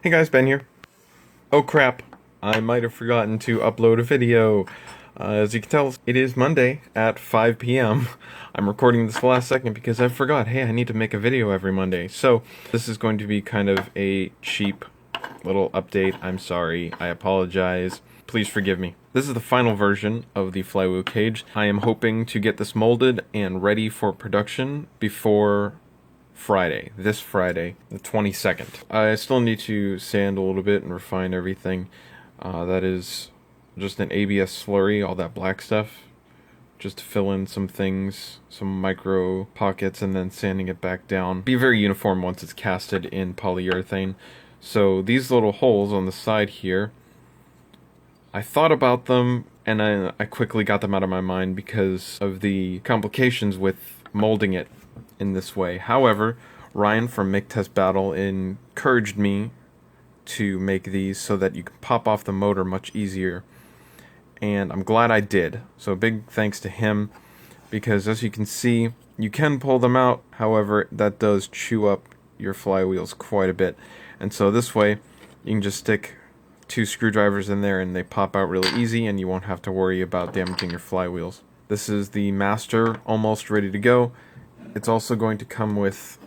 Hey guys, Ben here. Oh crap, I might have forgotten to upload a video. As you can tell, it is Monday at 5 p.m. I'm recording this last second because I forgot, hey, I need to make a video every Monday. So, this is going to be kind of a cheap little update. I'm sorry, I apologize. Please forgive me. This is the final version of the Flywheel cage. I am hoping to get this molded and ready for production before Friday, this Friday, the 22nd. I still need to sand a little bit and refine everything. That is just an ABS slurry, all that black stuff, just to fill in some things, some micro pockets, and then sanding it back down. Be very uniform once it's casted in polyurethane. So these little holes on the side here, I thought about them and I quickly got them out of my mind because of the complications with molding it in this way. However, Ryan from Make Test Battle encouraged me to make these so that you can pop off the motor much easier, and I'm glad I did. So big thanks to him, because as you can see, you can pull them out. However, that does chew up your flywheels quite a bit, and so this way you can just stick 2 screwdrivers in there and they pop out really easy, and you won't have to worry about damaging your flywheels. This is the master, almost ready to go. It's also going to come with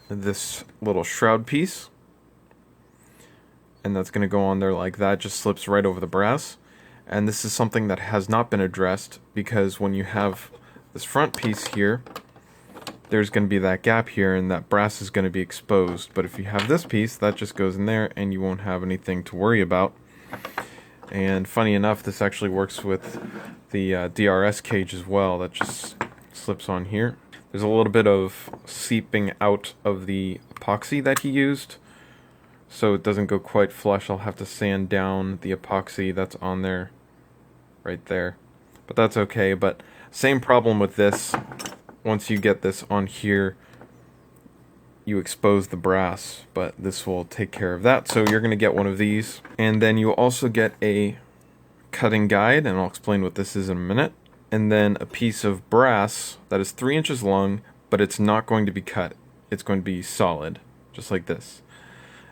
this little shroud piece, and that's going to go on there like that, just slips right over the brass. And this is something that has not been addressed, because when you have this front piece here, there's going to be that gap here and that brass is going to be exposed. But if you have this piece, that just goes in there and you won't have anything to worry about. And funny enough, this actually works with the DRS cage as well. That just slips on here. There's a little bit of seeping out of the epoxy that he used, so it doesn't go quite flush. I'll have to sand down the epoxy that's on there, right there. But that's okay. But same problem with this. Once you get this on here, you expose the brass, but this will take care of that. So you're going to get one of these. And then you'll also get a cutting guide, and I'll explain what this is in a minute. And then a piece of brass that is 3 inches long, but it's not going to be cut. It's going to be solid, just like this.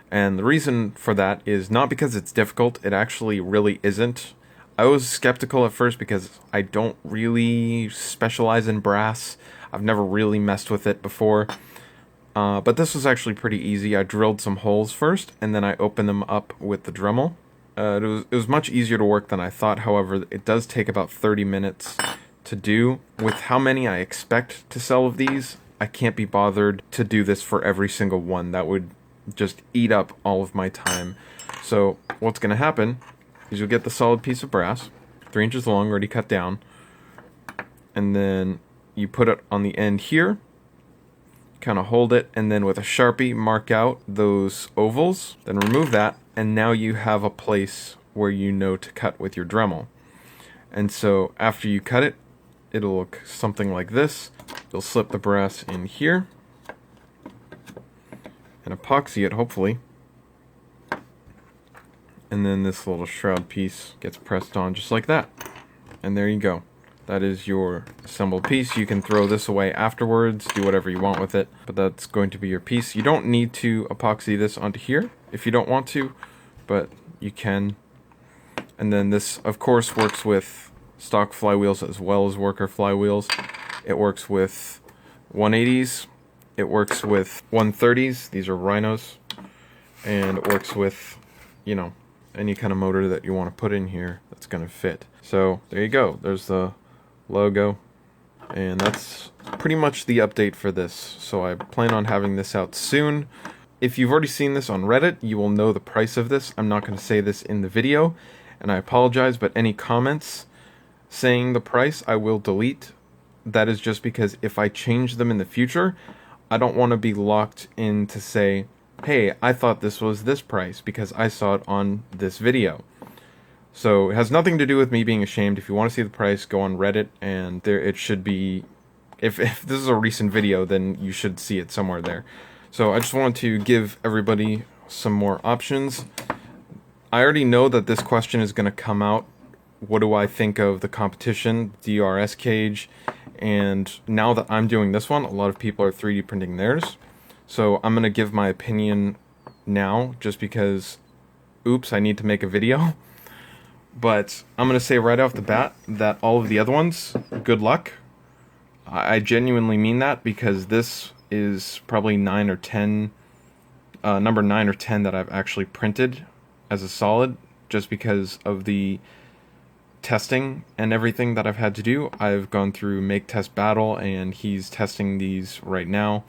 And the reason for that is not because it's difficult. It actually really isn't. I was skeptical at first because I don't really specialize in brass. I've never really messed with it before. But this was actually pretty easy. I drilled some holes first, and then I opened them up with the Dremel. It was much easier to work than I thought. However, it does take about 30 minutes to do. With how many I expect to sell of these, I can't be bothered to do this for every single one. That would just eat up all of my time. So what's going to happen is you'll get the solid piece of brass, 3 inches long, already cut down, and then you put it on the end here, kind of hold it, and then with a Sharpie mark out those ovals, then remove that, and now you have a place where you know to cut with your Dremel. And so after you cut it, it'll look something like this. You'll slip the brass in here and epoxy it, hopefully. And then this little shroud piece gets pressed on just like that. And there you go. That is your assembled piece. You can throw this away afterwards, do whatever you want with it, but that's going to be your piece. You don't need to epoxy this onto here if you don't want to, but you can. And then this, of course, works with stock flywheels as well as worker flywheels. It works with 180s. It works with 130s. These are Rhinos. And it works with, you know, any kind of motor that you want to put in here that's going to fit. So there you go. There's the logo. And that's pretty much the update for this. So I plan on having this out soon. If you've already seen this on Reddit, you will know the price of this. I'm not going to say this in the video, and I apologize, but any comments saying the price, I will delete. That is just because if I change them in the future, I don't want to be locked in to say, hey, I thought this was this price because I saw it on this video. So it has nothing to do with me being ashamed. If you want to see the price, go on Reddit, and there it should be. If this is a recent video, then you should see it somewhere there. So I just wanted to give everybody some more options. I already know that this question is going to come out. What do I think of the competition, DRS cage? And now that I'm doing this one, a lot of people are 3D printing theirs. So I'm going to give my opinion now just because, oops, I need to make a video. But I'm going to say right off the bat that all of the other ones, good luck. I genuinely mean that, because this is probably 9 or 10, number 9 or 10 that I've actually printed as a solid, just because of the testing and everything that I've had to do. I've gone through Make Test Battle, and he's testing these right now.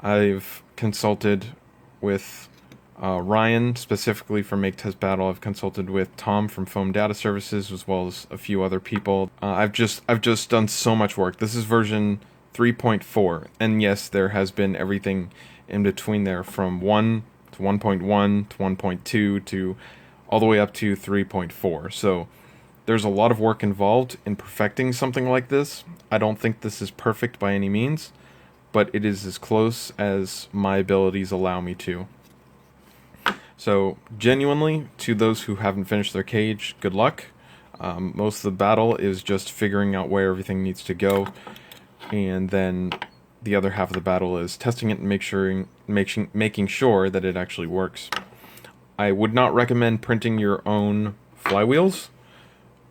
I've consulted with Ryan specifically for Make Test Battle. I've consulted with Tom from Foam Data Services, as well as a few other people. I've just done so much work. This is version 3.4, and yes, there has been everything in between there, from 1 to 1.1 to 1.2 to all the way up to 3.4. So there's a lot of work involved in perfecting something like this. I don't think this is perfect by any means, but it is as close as my abilities allow me to. So, genuinely, to those who haven't finished their cage, good luck. Most of the battle is just figuring out where everything needs to go, and then the other half of the battle is testing it and making sure that it actually works. I would not recommend printing your own flywheels,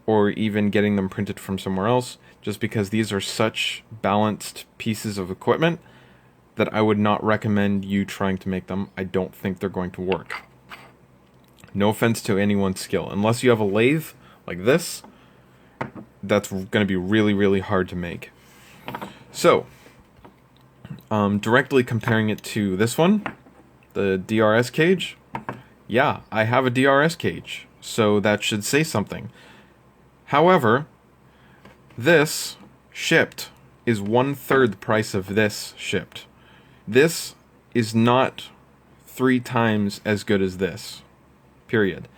or even getting them printed from somewhere else, just because these are such balanced pieces of equipment that I would not recommend you trying to make them. I don't think they're going to work. No offense to anyone's skill. Unless you have a lathe like this, that's going to be really, really hard to make. So, directly comparing it to this one, the DRS cage, yeah, I have a DRS cage, so that should say something. However, this shipped is 1/3 the price of this shipped. This is not 3 times as good as this. Period.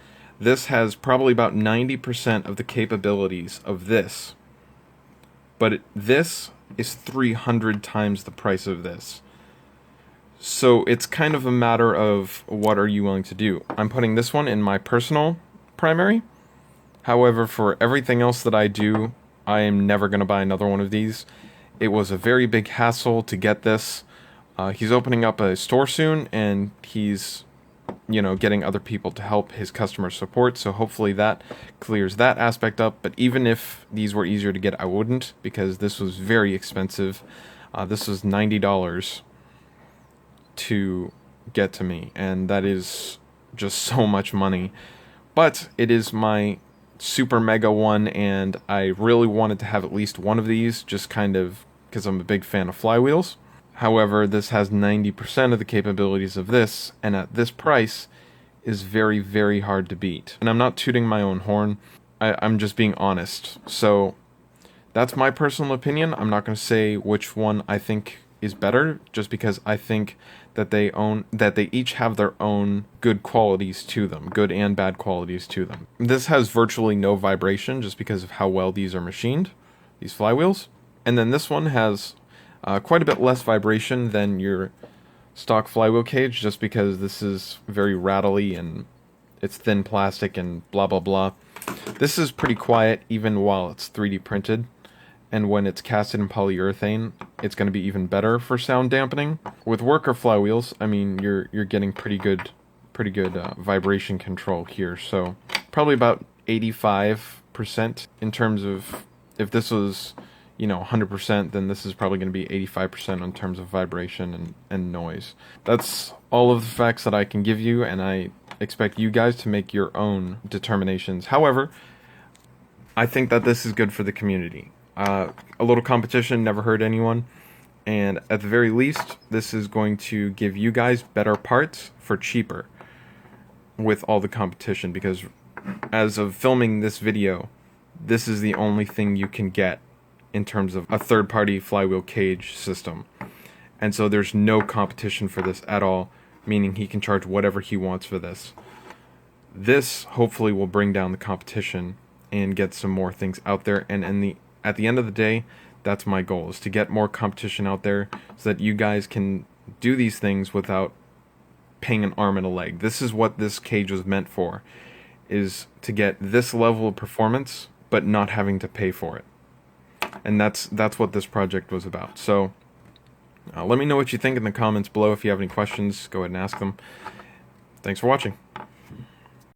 This has probably about 90% of the capabilities of this. But this is 300 times the price of this. So it's kind of a matter of what are you willing to do. I'm putting this one in my personal primary. However, for everything else that I do, I am never going to buy another one of these. It was a very big hassle to get this. He's opening up a store soon, and he's, getting other people to help his customer support, so hopefully that clears that aspect up. But even if these were easier to get, I wouldn't, because this was very expensive. This was $90 to get to me, and that is just so much money. But it is my super mega one, and I really wanted to have at least one of these, just kind of because I'm a big fan of flywheels. However, this has 90% of the capabilities of this, and at this price is very, very hard to beat. And I'm not tooting my own horn, I'm just being honest. So that's my personal opinion. I'm not going to say which one I think is better, just because I think that they each have their own good qualities to them, good and bad qualities to them. This has virtually no vibration, just because of how well these are machined, these flywheels. And then this one has quite a bit less vibration than your stock flywheel cage, just because this is very rattly and it's thin plastic and blah blah blah. This is pretty quiet even while it's 3D printed, and when it's casted in polyurethane, it's going to be even better for sound dampening. With worker flywheels, I mean, you're getting pretty good vibration control here. So probably about 85% in terms of, if this was 100%, then this is probably going to be 85% in terms of vibration and noise. That's all of the facts that I can give you, and I expect you guys to make your own determinations. However, I think that this is good for the community. A little competition never hurt anyone, and at the very least, this is going to give you guys better parts for cheaper with all the competition, because as of filming this video, this is the only thing you can get in terms of a third-party flywheel cage system. And so there's no competition for this at all, meaning he can charge whatever he wants for this. This hopefully will bring down the competition and get some more things out there, and at the end of the day, that's my goal, is to get more competition out there so that you guys can do these things without paying an arm and a leg. This is what this cage was meant for, is to get this level of performance but not having to pay for it. And that's what this project was about. So let me know what you think in the comments below. If you have any questions, go ahead and ask them. Thanks for watching.